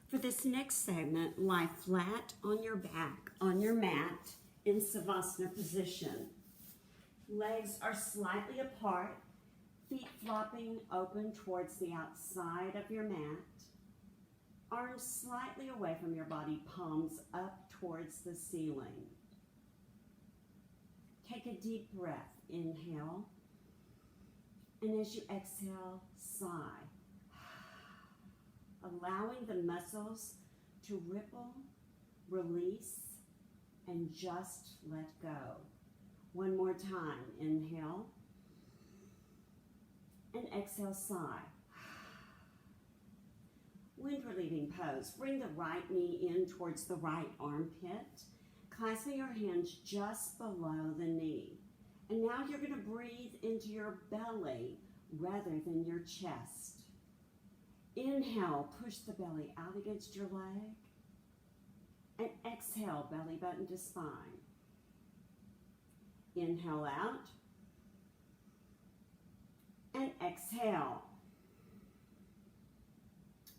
For this next segment, lie flat on your back on your mat in Savasana position. Legs are slightly apart, feet flopping open towards the outside of your mat. Arms slightly away from your body, palms up towards the ceiling. Take a deep breath, inhale, and as you exhale, sigh. Allowing the muscles to ripple, release, and just let go. One more time, inhale, and exhale, sigh. Wind relieving pose. Bring the right knee in towards the right armpit, clasping your hands just below the knee. And now you're going to breathe into your belly rather than your chest. Inhale, push the belly out against your leg. And exhale, belly button to spine. Inhale out. And exhale.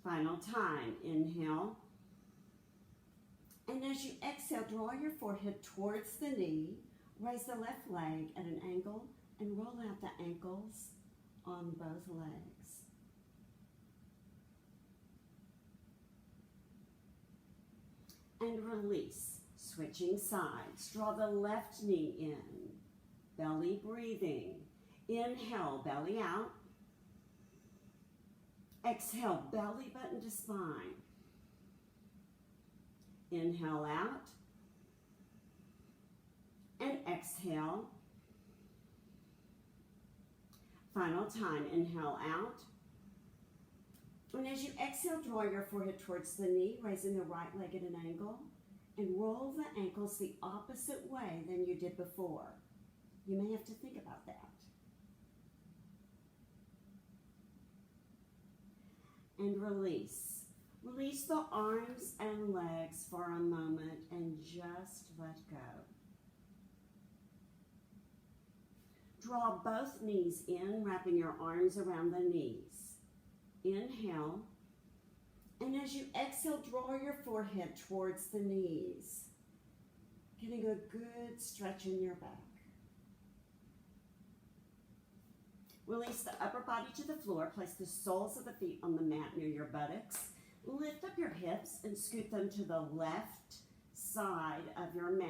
Final time, inhale. And as you exhale, draw your forehead towards the knee. Raise the left leg at an angle and roll out the ankles on both legs. And release, switching sides. Draw the left knee in, belly breathing. Inhale, belly out. Exhale, belly button to spine. Inhale out. And exhale. Final time, inhale out. And as you exhale, draw your forehead towards the knee, raising the right leg at an angle, and roll the ankles the opposite way than you did before. You may have to think about that. And release. Release the arms and legs for a moment and just let go. Draw both knees in, wrapping your arms around the knees. Inhale. And as you exhale, draw your forehead towards the knees, getting a good stretch in your back. Release the upper body to the floor. Place the soles of the feet on the mat near your buttocks. Lift up your hips and scoot them to the left side of your mat.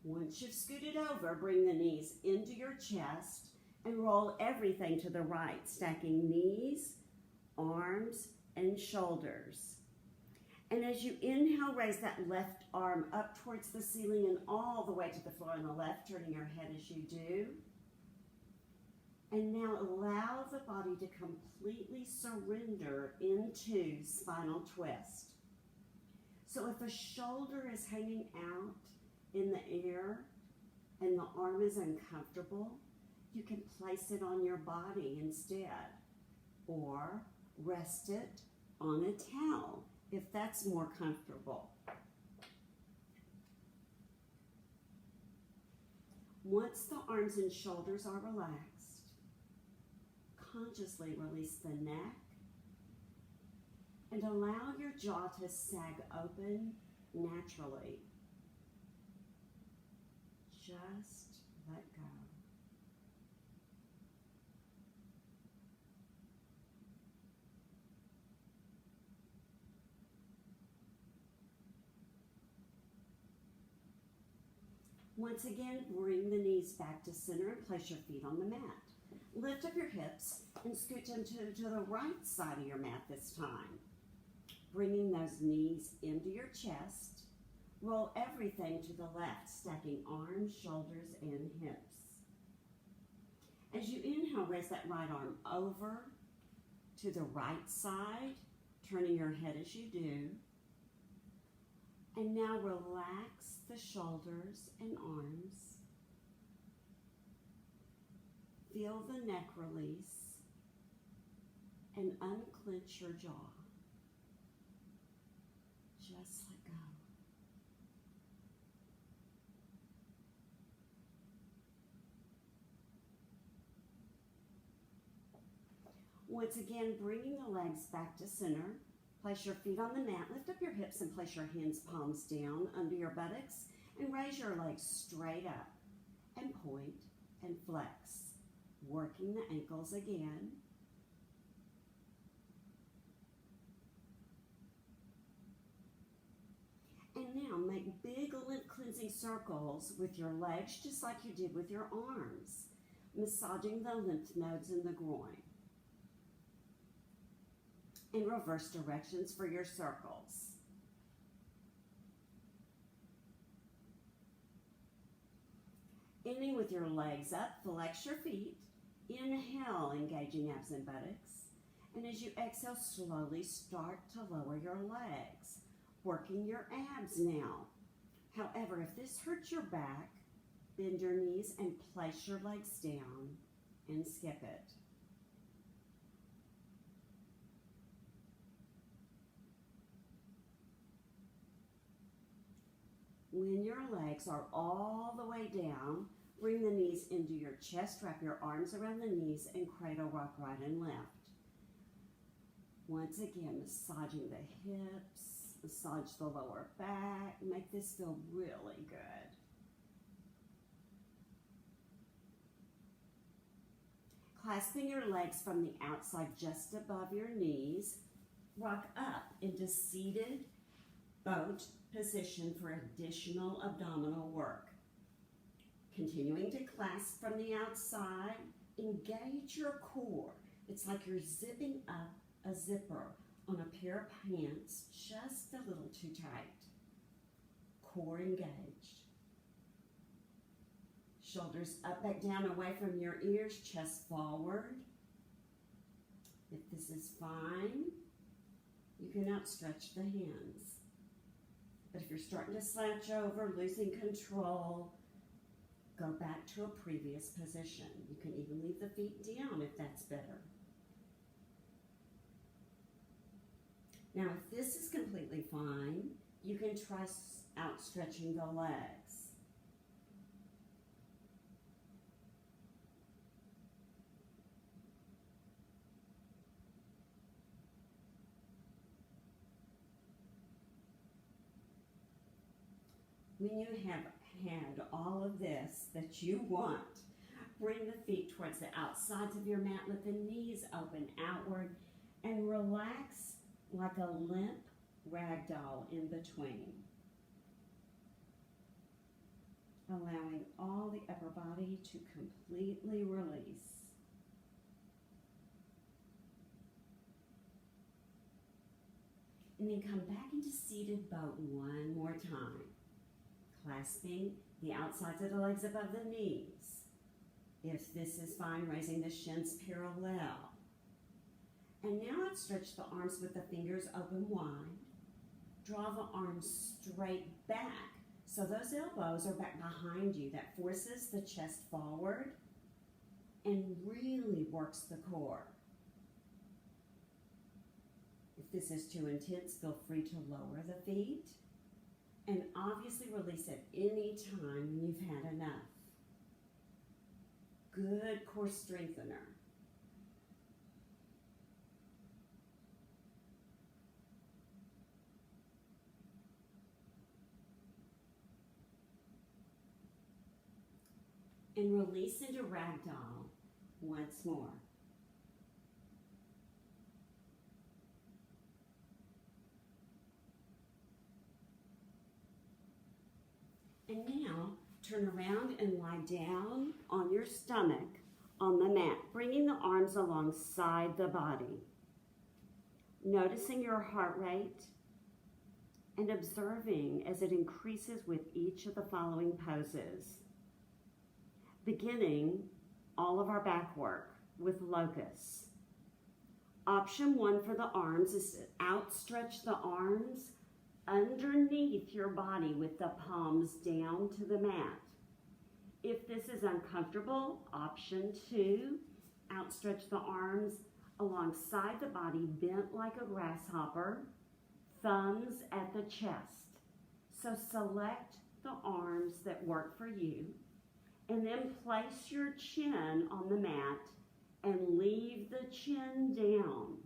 Once you've scooted over, bring the knees into your chest and roll everything to the right, stacking knees, arms, and shoulders. And as you inhale, raise that left arm up towards the ceiling and all the way to the floor on the left, turning your head as you do. And now allow the body to completely surrender into spinal twist. So if a shoulder is hanging out in the air and the arm is uncomfortable, you can place it on your body instead, or rest it on a towel if that's more comfortable. Once the arms and shoulders are relaxed, consciously release the neck and allow your jaw to sag open naturally. Just let go. Once again, bring the knees back to center and place your feet on the mat. Lift up your hips and scoot them to the right side of your mat this time. Bringing those knees into your chest. Roll everything to the left, stacking arms, shoulders, and hips. As you inhale, raise that right arm over to the right side, turning your head as you do. And now relax the shoulders and arms. Feel the neck release and unclench your jaw. Just let go. Once again, bringing the legs back to center. Place your feet on the mat, lift up your hips and place your hands palms down under your buttocks and raise your legs straight up and point and flex, working the ankles again. And now make big lymph cleansing circles with your legs just like you did with your arms, massaging the lymph nodes in the groin. And reverse directions for your circles. Ending with your legs up, flex your feet. Inhale, engaging abs and buttocks. And as you exhale, slowly start to lower your legs, working your abs now. However, if this hurts your back, bend your knees and place your legs down and skip it. When your legs are all the way down, bring the knees into your chest, wrap your arms around the knees, and cradle rock right and left. Once again, massaging the hips, massage the lower back, make this feel really good. Clasping your legs from the outside just above your knees, rock up into seated boat position for additional abdominal work. Continuing to clasp from the outside, engage your core. It's like you're zipping up a zipper on a pair of pants, just a little too tight. Core engaged. Shoulders up, back down, away from your ears, chest forward. If this is fine, you can outstretch the hands. But if you're starting to slouch over, losing control, go back to a previous position. You can even leave the feet down if that's better. Now, if this is completely fine, you can try outstretching the legs. When you have had all of this that you want, bring the feet towards the outsides of your mat, let the knees open outward, and relax like a limp ragdoll in between. Allowing all the upper body to completely release. And then come back into seated boat one more time. Clasping the outsides of the legs above the knees. If this is fine, raising the shins parallel. And now outstretch the arms with the fingers open wide. Draw the arms straight back. So those elbows are back behind you. That forces the chest forward and really works the core. If this is too intense, feel free to lower the feet. And obviously release at any time when you've had enough. Good core strengthener. And release into ragdoll once more. And now, turn around and lie down on your stomach on the mat, bringing the arms alongside the body. Noticing your heart rate and observing as it increases with each of the following poses. Beginning all of our back work with locusts. Option 1 for the arms is to outstretch the arms underneath your body with the palms down to the mat. If this is uncomfortable, option 2, outstretch the arms alongside the body, bent like a grasshopper, thumbs at the chest. So select the arms that work for you, and then place your chin on the mat and leave the chin down.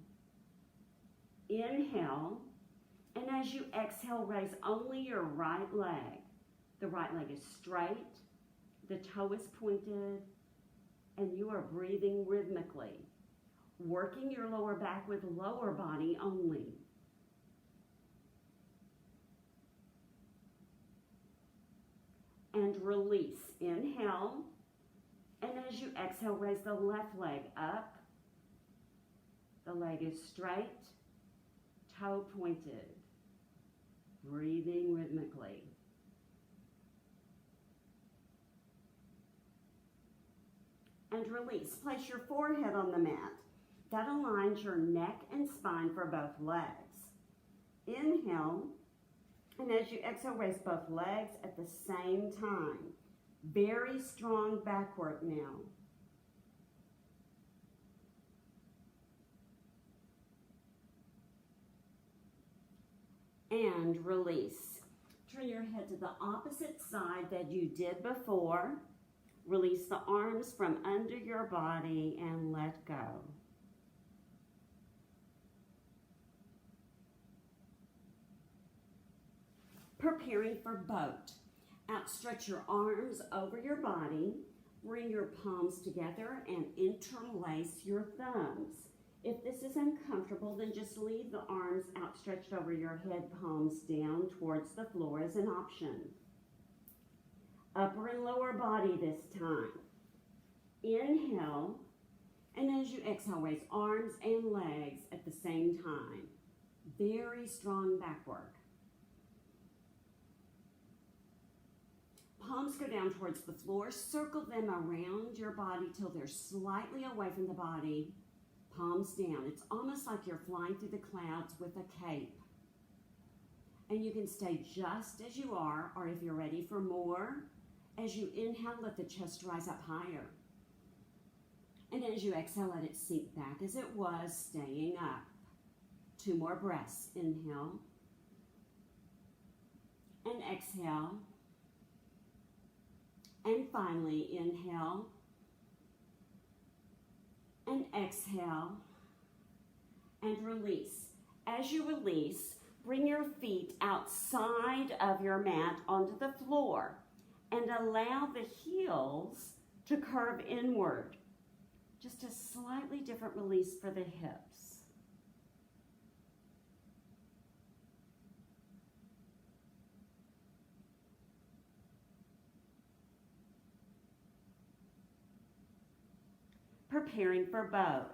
Inhale, and as you exhale, raise only your right leg. The right leg is straight, the toe is pointed, and you are breathing rhythmically, working your lower back with lower body only. And release. Inhale, and as you exhale, raise the left leg up. The leg is straight, toe pointed, breathing rhythmically. And release. Place your forehead on the mat. That aligns your neck and spine for both legs. Inhale, and as you exhale, raise both legs at the same time. Very strong back work now. And release. Turn your head to the opposite side that you did before. Release the arms from under your body and let go. Preparing for boat. Outstretch your arms over your body. Bring your palms together and interlace your thumbs. If this is uncomfortable, then just leave the arms outstretched over your head, palms down towards the floor as an option. Upper and lower body this time. Inhale, and as you exhale, raise arms and legs at the same time. Very strong back work. Palms go down towards the floor. Circle them around your body till they're slightly away from the body. Palms down. It's almost like you're flying through the clouds with a cape. And you can stay just as you are, or if you're ready for more, as you inhale, let the chest rise up higher. And as you exhale, let it sink back as it was, staying up. 2 more breaths. Inhale. And exhale. And finally, inhale. And exhale. And release. As you release, bring your feet outside of your mat onto the floor and allow the heels to curve inward. Just a slightly different release for the hips. Preparing for bow.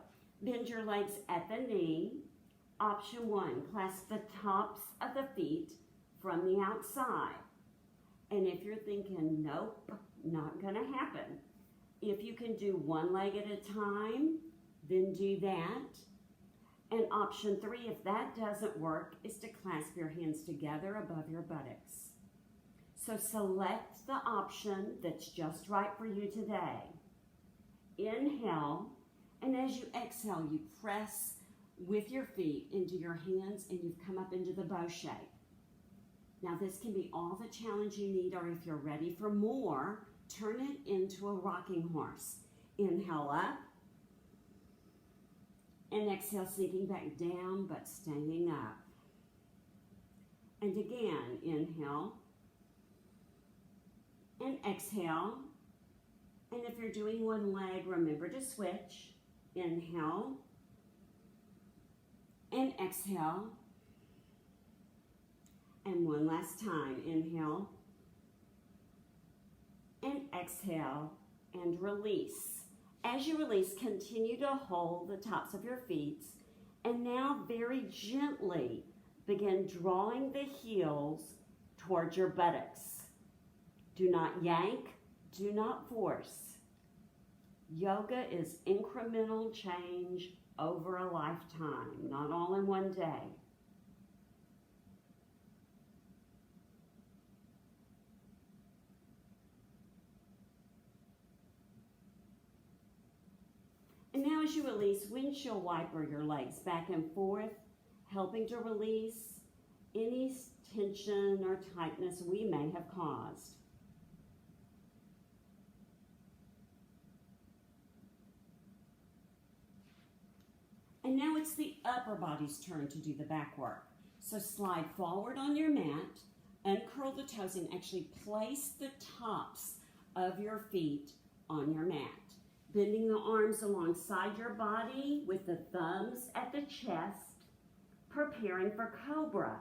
Bend your legs at the knee. Option 1, clasp the tops of the feet from the outside. And if you're thinking, nope, not gonna happen, if you can do one leg at a time, then do that. And option 3, if that doesn't work, is to clasp your hands together above your buttocks. So select the option that's just right for you today. Inhale, and as you exhale, you press with your feet into your hands and you've come up into the bow shape. Now this can be all the challenge you need, or if you're ready for more, turn it into a rocking horse. Inhale up, and exhale, sinking back down but staying up. And again, inhale, and exhale. And if you're doing one leg, remember to switch. Inhale, and exhale. And one last time, inhale, and exhale, and release. As you release, continue to hold the tops of your feet, and now very gently begin drawing the heels towards your buttocks. Do not yank, do not force. Yoga is incremental change over a lifetime, not all in one day. And now as you release, windshield wiper your legs back and forth, helping to release any tension or tightness we may have caused. And now it's the upper body's turn to do the back work. So slide forward on your mat, uncurl the toes, and actually place the tops of your feet on your mat. Bending the arms alongside your body with the thumbs at the chest, preparing for cobra.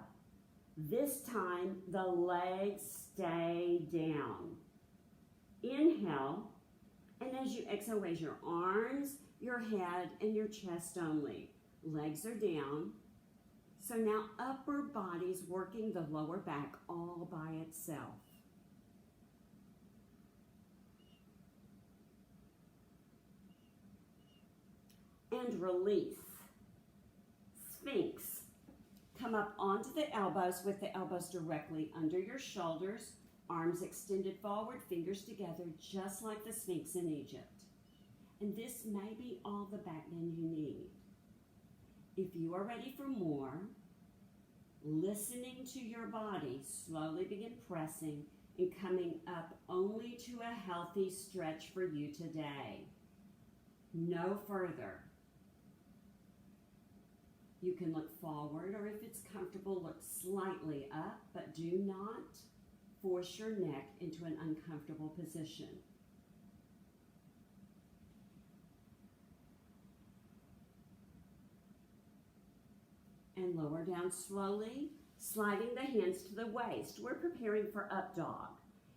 This time, the legs stay down. Inhale, and as you exhale, raise your arms, your head, and your chest only. Legs are down. So now upper body's working the lower back all by itself. And release. Sphinx. Come up onto the elbows with the elbows directly under your shoulders, arms extended forward, fingers together, just like the Sphinx in Egypt. And this may be all the back bend you need. If you are ready for more, listening to your body, slowly begin pressing and coming up only to a healthy stretch for you today. No further. You can look forward, or if it's comfortable, look slightly up, but do not force your neck into an uncomfortable position. And lower down slowly, sliding the hands to the waist. We're preparing for up dog.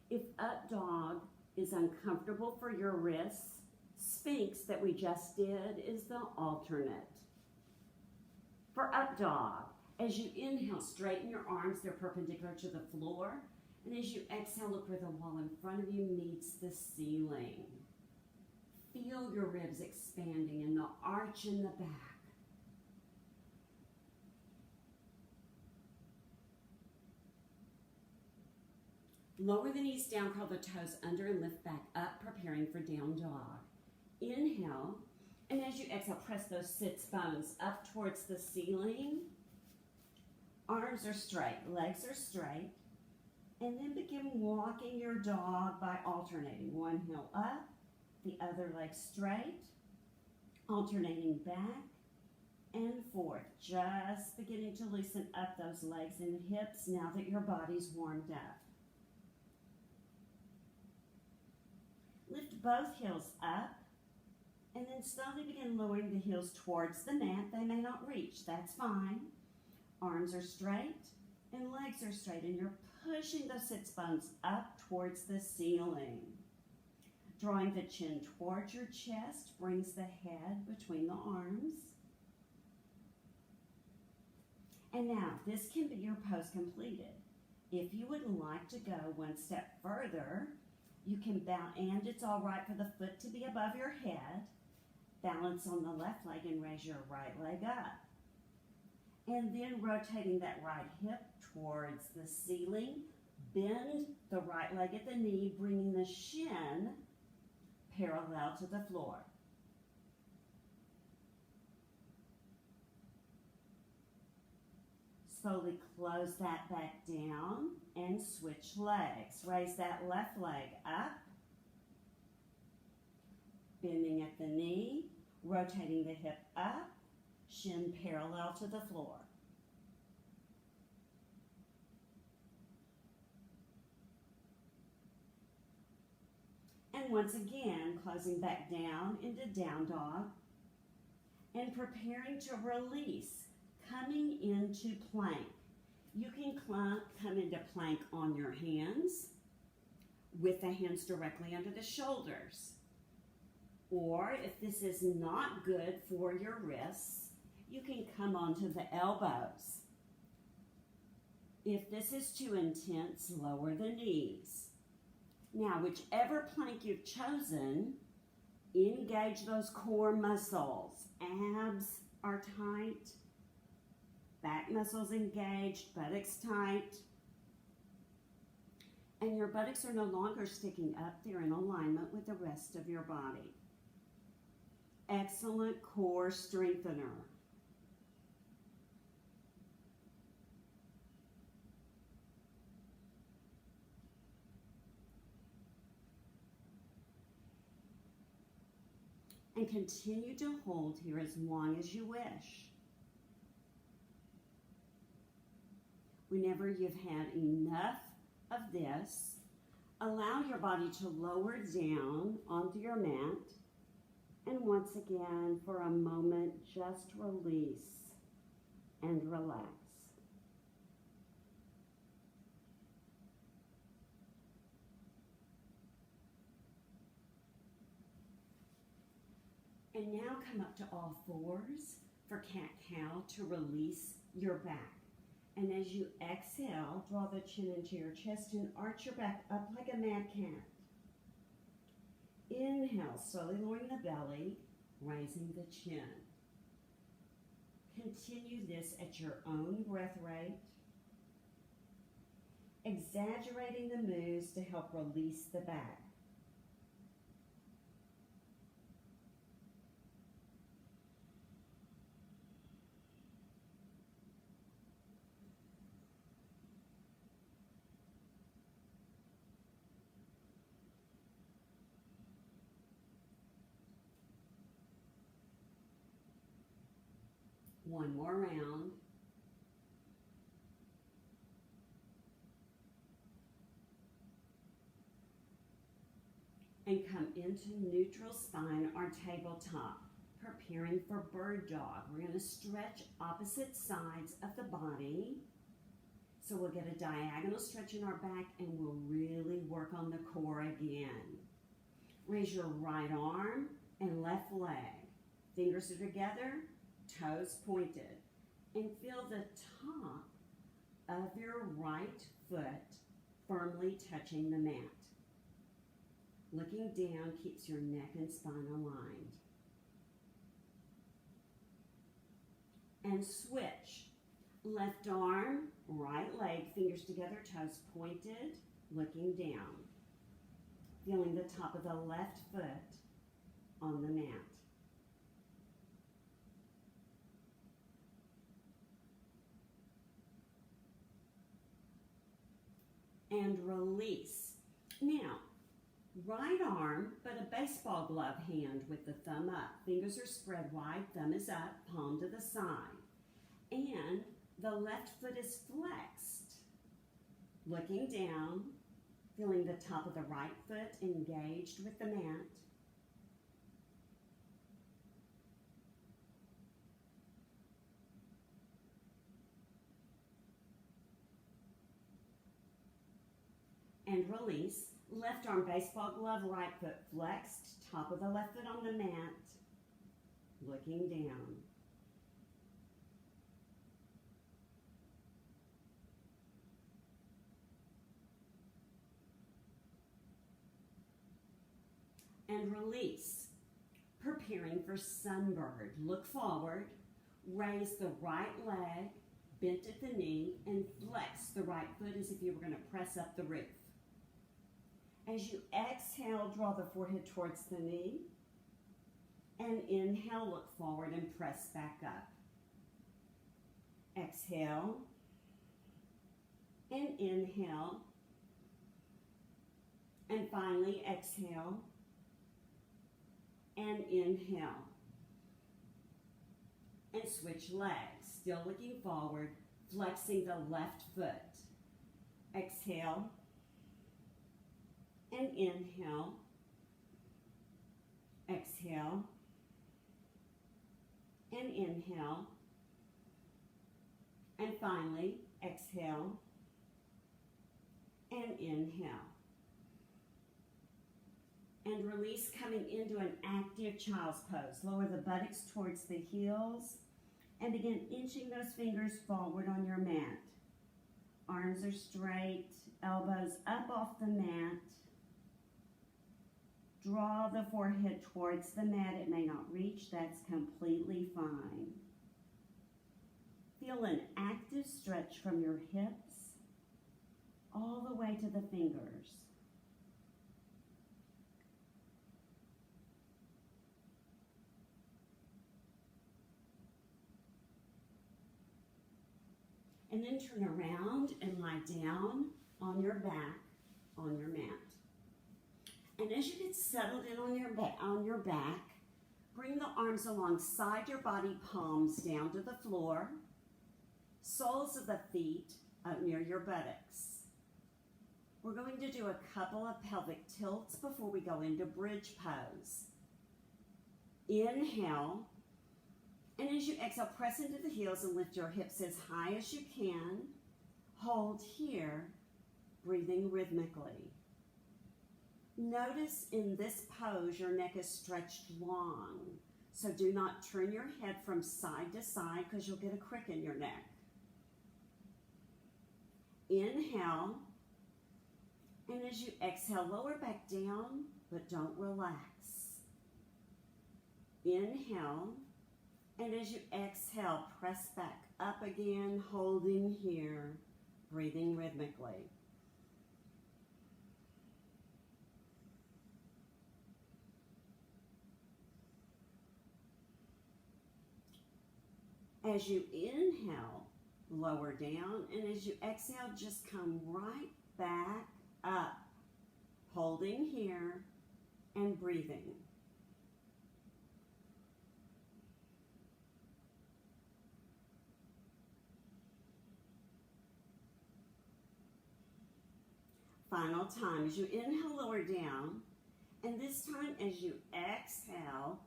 If up dog is uncomfortable for your wrists, Sphinx that we just did is the alternate. For up dog, as you inhale, straighten your arms, they're perpendicular to the floor. And as you exhale, look where the wall in front of you meets the ceiling. Feel your ribs expanding and the arch in the back. Lower the knees down, curl the toes under and lift back up, preparing for down dog. Inhale, and as you exhale, press those sits bones up towards the ceiling. Arms are straight, legs are straight, and then begin walking your dog by alternating. One heel up, the other leg straight, alternating back and forth, just beginning to loosen up those legs and hips now that your body's warmed up. Lift both heels up, and then slowly begin lowering the heels towards the mat. They may not reach, that's fine. Arms are straight and legs are straight, and you're pushing those sits bones up towards the ceiling. Drawing the chin towards your chest, brings the head between the arms. And now, this can be your pose completed. If you would like to go one step further, you can bow, and it's all right for the foot to be above your head. Balance on the left leg and raise your right leg up. And then rotating that right hip towards the ceiling. Bend the right leg at the knee, bringing the shin parallel to the floor. Slowly close that back down and switch legs. Raise that left leg up, bending at the knee, rotating the hip up, shin parallel to the floor. And once again, closing back down into down dog and preparing to release, coming into plank. You can come into plank on your hands with the hands directly under the shoulders. Or if this is not good for your wrists, you can come onto the elbows. If this is too intense, lower the knees. Now, whichever plank you've chosen, engage those core muscles. Abs are tight, back muscles engaged, buttocks tight. And your buttocks are no longer sticking up, they're in alignment with the rest of your body. Excellent core strengthener. and continue to hold here as long as you wish. Whenever you've had enough of this, allow your body to lower down onto your mat, and once again, for a moment, just release and relax. And now come up to all fours for cat-cow to release your back. And as you exhale, draw the chin into your chest and arch your back up like a mad cat. Inhale, slowly lowering the belly, raising the chin. Continue this at your own breath rate, exaggerating the moves to help release the back. One more round. And come into neutral spine or tabletop, preparing for bird dog. We're going to stretch opposite sides of the body. So we'll get a diagonal stretch in our back and we'll really work on the core again. Raise your right arm and left leg. Fingers are together, toes pointed, and feel the top of your right foot firmly touching the mat. Looking down keeps your neck and spine aligned. And switch. Left arm, right leg, fingers together, toes pointed, looking down. Feeling the top of the left foot on the mat. And release. Now, right arm, but a baseball glove hand with the thumb up. Fingers are spread wide, thumb is up, palm to the side. And the left foot is flexed. Looking down, feeling the top of the right foot engaged with the mat. And release. Left arm baseball glove, right foot flexed, top of the left foot on the mat, looking down. And release. Preparing for sunbird. Look forward, raise the right leg, bent at the knee, and flex the right foot as if you were going to press up the roof. As you exhale, draw the forehead towards the knee. And inhale, look forward and press back up. Exhale. And inhale. And finally, exhale. And inhale. And switch legs. Still looking forward, flexing the left foot. Exhale. And inhale, exhale, and inhale, and finally, exhale, and inhale. And release, coming into an active child's pose. Lower the buttocks towards the heels, and begin inching those fingers forward on your mat. Arms are straight, elbows up off the mat. Draw the forehead towards the mat. It may not reach. That's completely fine. Feel an active stretch from your hips all the way to the fingers. And then turn around and lie down on your back on your mat. And as you get settled in on your back, Bring the arms alongside your body, palms down to the floor, soles of the feet up near your buttocks. We're going to do a couple of pelvic tilts before we go into bridge pose. Inhale, and as you exhale, press into the heels and lift your hips as high as you can. Hold here, breathing rhythmically. Notice in this pose your neck is stretched long, so do not turn your head from side to side because you'll get a crick in your neck. Inhale, and as you exhale, lower back down, but don't relax. Inhale, and as you exhale, press back up again, holding here, breathing rhythmically. As you inhale, lower down, and as you exhale, just come right back up, holding here and breathing. Final time, as you inhale, lower down, and this time as you exhale,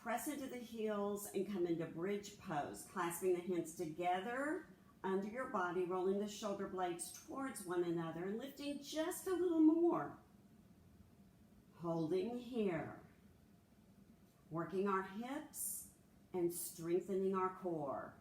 press into the heels and come into bridge pose, clasping the hands together under your body, rolling the shoulder blades towards one another and lifting just a little more. Holding here, working our hips and strengthening our core.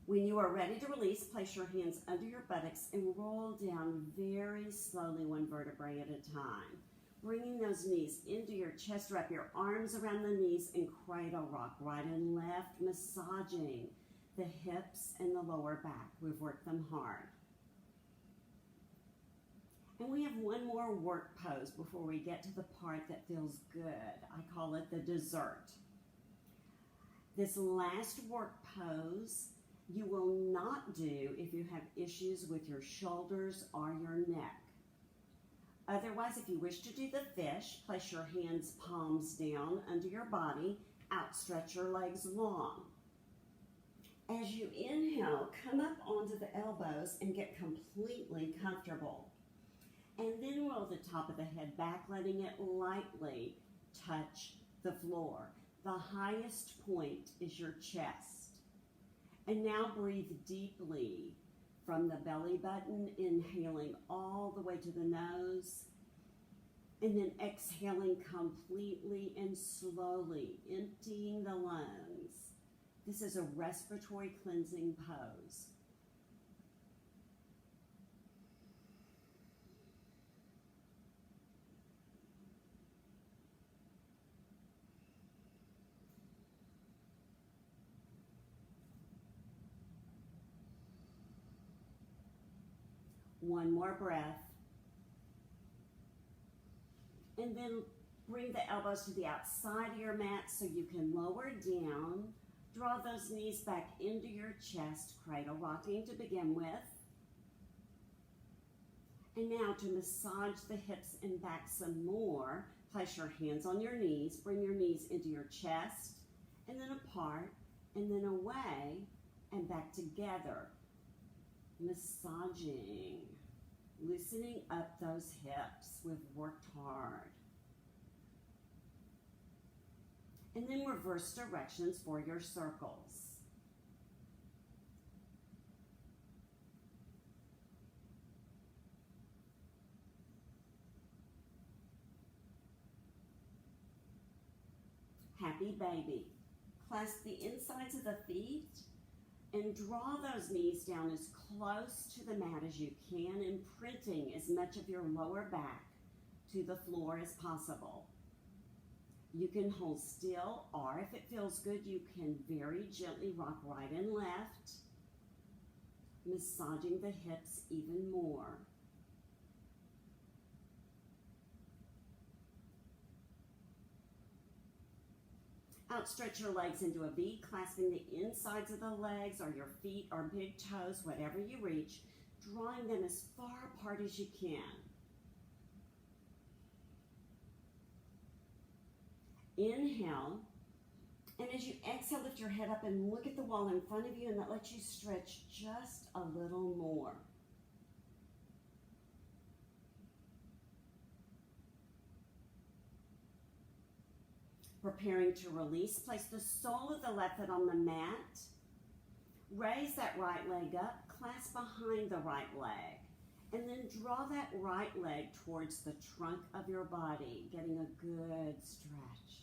When you are ready to release, place your hands under your buttocks and roll down very slowly, one vertebrae at a time. Bringing those knees into your chest, wrap your arms around the knees and cradle rock right and left, massaging the hips and the lower back. We've worked them hard. And we have one more work pose before we get to the part that feels good. I call it the dessert. This last work pose you will not do if you have issues with your shoulders or your neck. Otherwise, if you wish to do the fish, place your hands palms down under your body, outstretch your legs long. As you inhale, come up onto the elbows and get completely comfortable. And then roll the top of the head back, letting it lightly touch the floor. The highest point is your chest. And now breathe deeply from the belly button, inhaling all the way to the nose, and then exhaling completely and slowly, emptying the lungs. This is a respiratory cleansing pose. One more breath. And then bring the elbows to the outside of your mat so you can lower down. Draw those knees back into your chest, cradle rocking to begin with. And now to massage the hips and back some more, place your hands on your knees, bring your knees into your chest, and then apart, and then away, and back together. Massaging, loosening up those hips. We've worked hard. And then reverse directions for your circles. Happy baby. Clasp the insides of the feet and draw those knees down as close to the mat as you can, imprinting as much of your lower back to the floor as possible. You can hold still, or if it feels good, you can very gently rock right and left, massaging the hips even more. Outstretch your legs into a V, clasping the insides of the legs or your feet or big toes, whatever you reach, drawing them as far apart as you can. Inhale, and as you exhale, lift your head up and look at the wall in front of you, and that lets you stretch just a little more. Preparing to release, place the sole of the left foot on the mat. Raise that right leg up, clasp behind the right leg, and then draw that right leg towards the trunk of your body, getting a good stretch.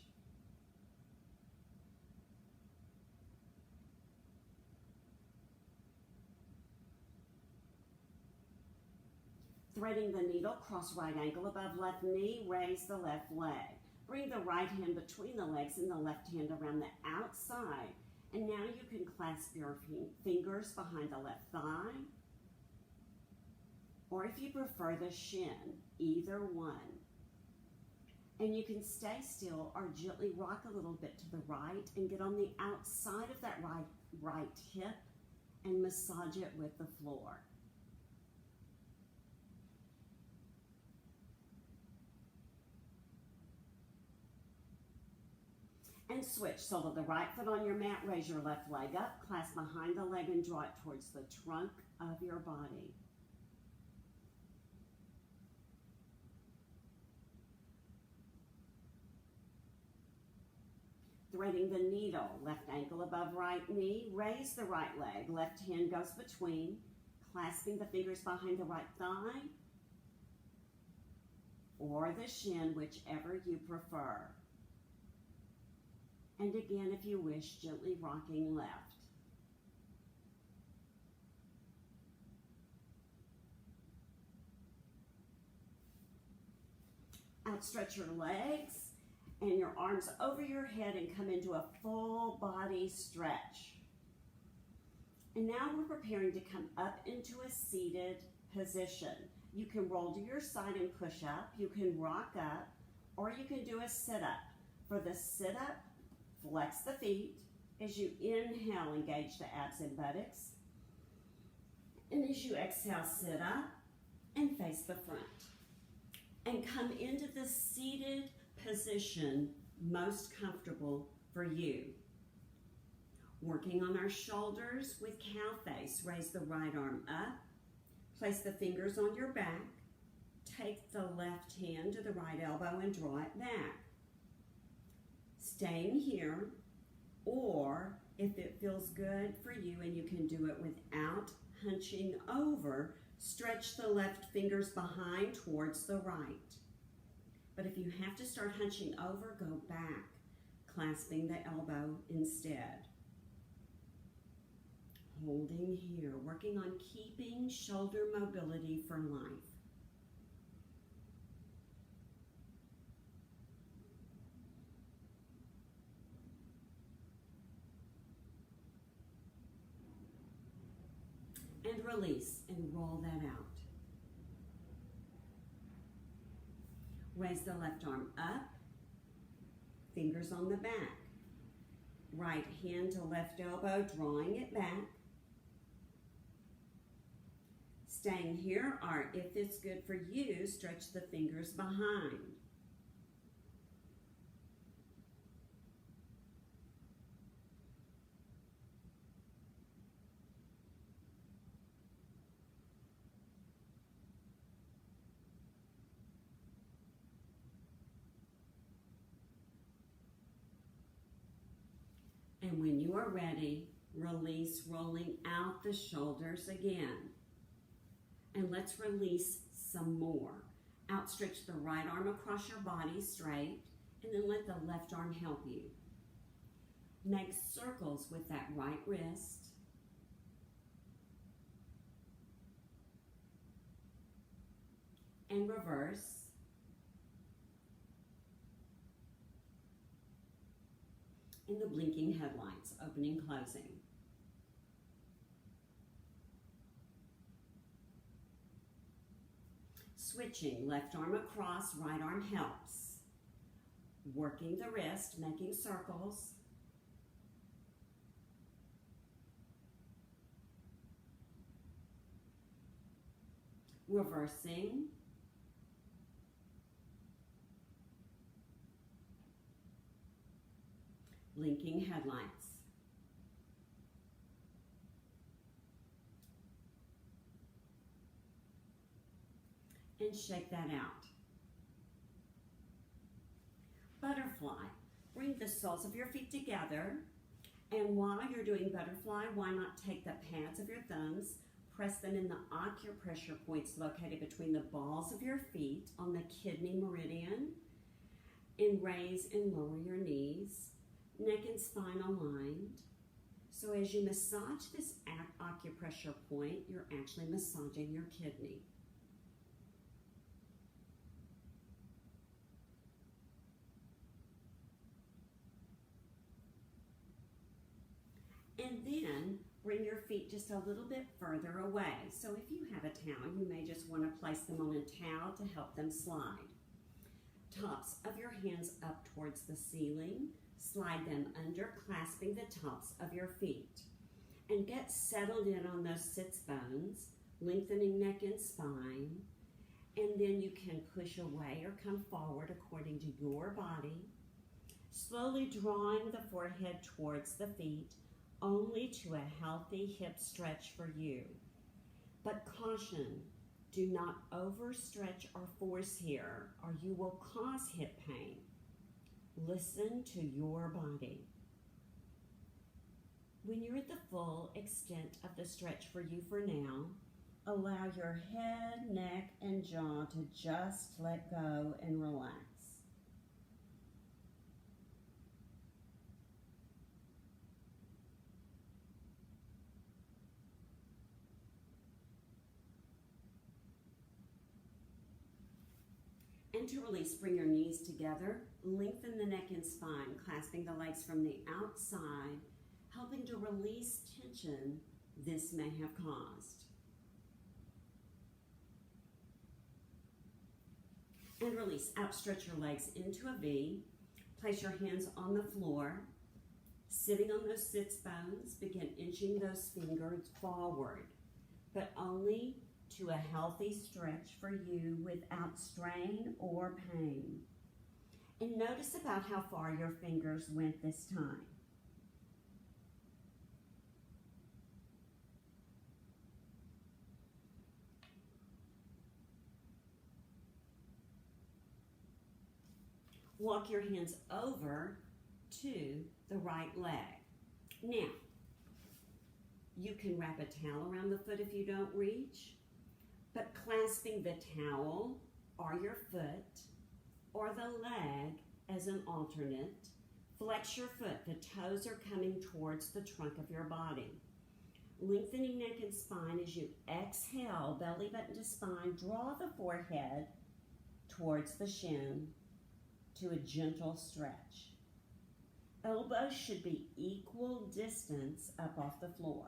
Threading the needle, cross right ankle above left knee, raise the left leg. Bring the right hand between the legs and the left hand around the outside. And now you can clasp your fingers behind the left thigh, or if you prefer the shin, either one. And you can stay still or gently rock a little bit to the right and get on the outside of that right hip and massage it with the floor. And switch, sole of the right foot on your mat, raise your left leg up, clasp behind the leg and draw it towards the trunk of your body. Threading the needle, left ankle above right knee, raise the right leg, left hand goes between, clasping the fingers behind the right thigh or the shin, whichever you prefer. And again, if you wish, gently rocking left. Outstretch your legs and your arms over your head and come into a full body stretch. And now we're preparing to come up into a seated position. You can roll to your side and push up, you can rock up, or you can do a sit-up. For the sit-up, flex the feet. As you inhale, engage the abs and buttocks. And as you exhale, sit up and face the front. And come into the seated position most comfortable for you. Working on our shoulders with cow face. Raise the right arm up. Place the fingers on your back. Take the left hand to the right elbow and draw it back. Staying here, or if it feels good for you and you can do it without hunching over, stretch the left fingers behind towards the right. But if you have to start hunching over, go back, clasping the elbow instead. Holding here, working on keeping shoulder mobility for life. And release and roll that out. Raise the left arm up, fingers on the back. Right hand to left elbow, drawing it back. Staying here, or if it's good for you, stretch the fingers behind. And when you are ready, release, rolling out the shoulders again. And let's release some more. Outstretch the right arm across your body straight, and then let the left arm help you. Make circles with that right wrist. And reverse. And the blinking headlights, opening, closing. Switching, left arm across, right arm helps. Working the wrist, making circles. reversing, blinking headlights. And shake that out. Butterfly. Bring the soles of your feet together, and while you're doing butterfly, why not take the pads of your thumbs, press them in the acupressure points located between the balls of your feet on the kidney meridian, and raise and lower your knees, neck and spine aligned. So as you massage this acupressure point, you're actually massaging your kidney. And then bring your feet just a little bit further away. So if you have a towel, you may just want to place them on a towel to help them slide. Tops of your hands up towards the ceiling. Slide them under, clasping the tops of your feet. And get settled in on those sits bones, lengthening neck and spine. And then you can push away or come forward according to your body. Slowly drawing the forehead towards the feet, only to a healthy hip stretch for you. But caution, do not overstretch or force here, or you will cause hip pain. Listen to your body. When you're at the full extent of the stretch for you for now, allow your head, neck, and jaw to just let go and relax. And to release, bring your knees together, lengthen the neck and spine, clasping the legs from the outside, helping to release tension this may have caused. And release, outstretch your legs into a V, place your hands on the floor, sitting on those sits bones, begin inching those fingers forward, but only to a healthy stretch for you without strain or pain. And notice about how far your fingers went this time. Walk your hands over to the right leg. Now, you can wrap a towel around the foot if you don't reach, but clasping the towel or your foot or the leg as an alternate, flex your foot. The toes are coming towards the trunk of your body. Lengthening neck and spine as you exhale, belly button to spine, draw the forehead towards the shin to a gentle stretch. Elbows should be equal distance up off the floor.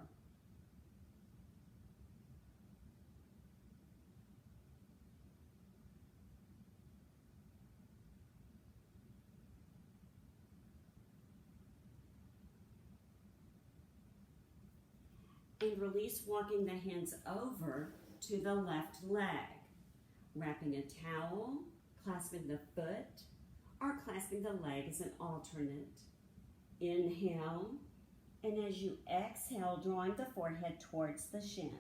And release, walking the hands over to the left leg. Wrapping a towel, clasping the foot, or clasping the leg as an alternate. Inhale, and as you exhale, drawing the forehead towards the shin.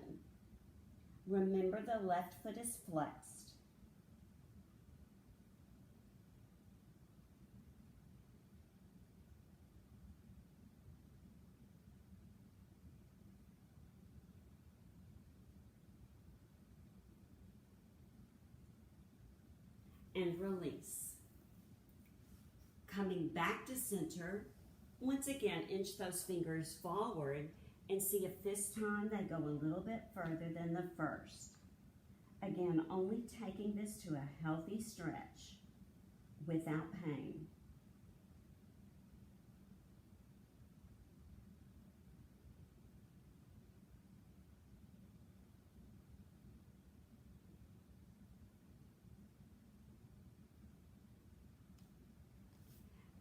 Remember, the left foot is flexed. And release. Coming back to center, once again, inch those fingers forward and see if this time they go a little bit further than the first. Again, only taking this to a healthy stretch without pain.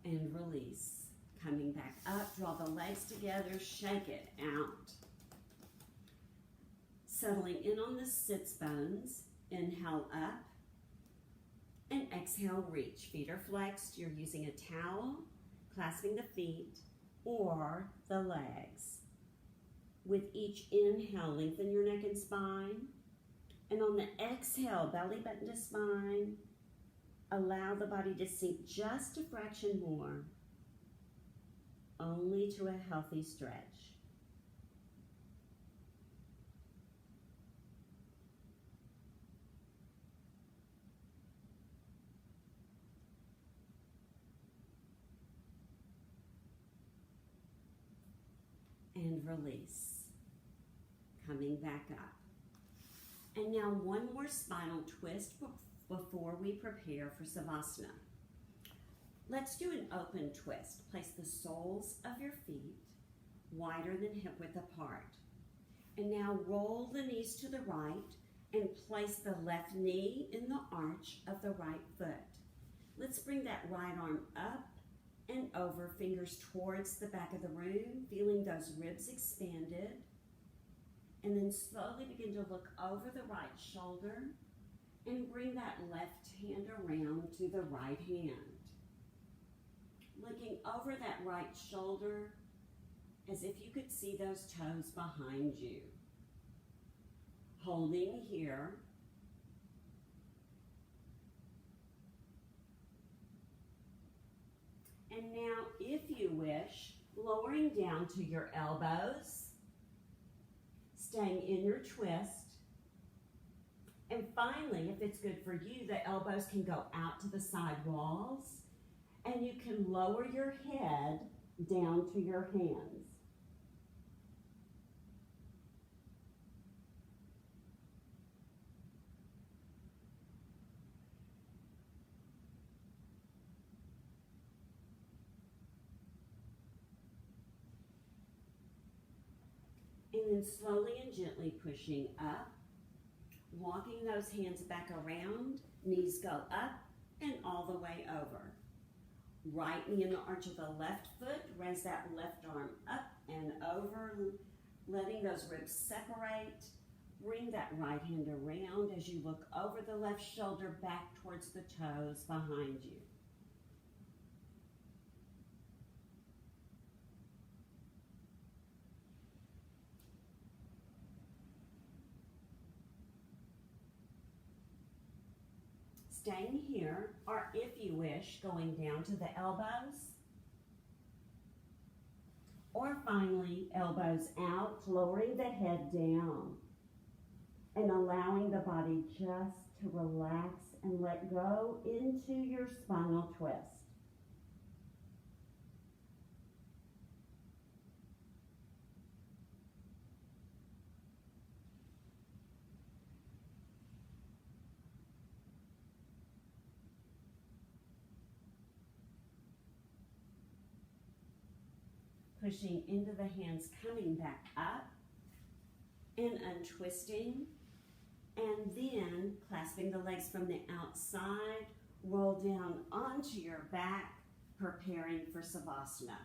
And release. Coming back up, draw the legs together, shake it out. Settling in on the sits bones, Inhale up and exhale, reach. Feet are flexed. You're using a towel, clasping the feet or the legs. With each inhale, lengthen your neck and spine. And on the exhale, belly button to spine, allow the body to sink just a fraction more, only to a healthy stretch. And release. Coming back up. And now one more spinal twist before we prepare for Savasana. Let's do an open twist. Place the soles of your feet wider than hip width apart. And now roll the knees to the right and place the left knee in the arch of the right foot. Let's bring that right arm up and over, fingers towards the back of the room, feeling those ribs expanded. And then slowly begin to look over the right shoulder and bring that left hand around to the right hand. Looking over that right shoulder as if you could see those toes behind you. Holding here. And now, if you wish, lowering down to your elbows, staying in your twist. And finally, if it's good for you, the elbows can go out to the side walls, and you can lower your head down to your hands. And then slowly and gently pushing up, walking those hands back around, knees go up and all the way over. Right knee in the arch of the left foot, raise that left arm up and over, letting those ribs separate. Bring that right hand around as you look over the left shoulder back towards the toes behind you. Staying here, or if you wish, going down to the elbows. Or finally, elbows out, lowering the head down and allowing the body just to relax and let go into your spinal twist. Pushing into the hands, coming back up and untwisting, and then clasping the legs from the outside, roll down onto your back, preparing for Savasana.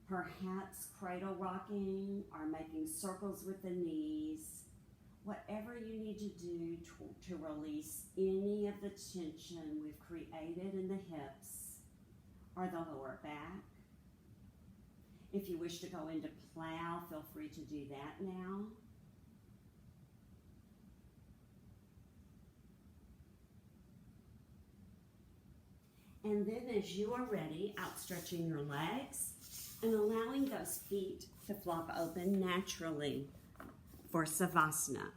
Perhaps cradle rocking or making circles with the knees, whatever you need to do to release any of the tension we've created in the hips or the lower back. If you wish to go into plow, feel free to do that now. And then as you are ready, outstretching your legs and allowing those feet to flop open naturally for Savasana.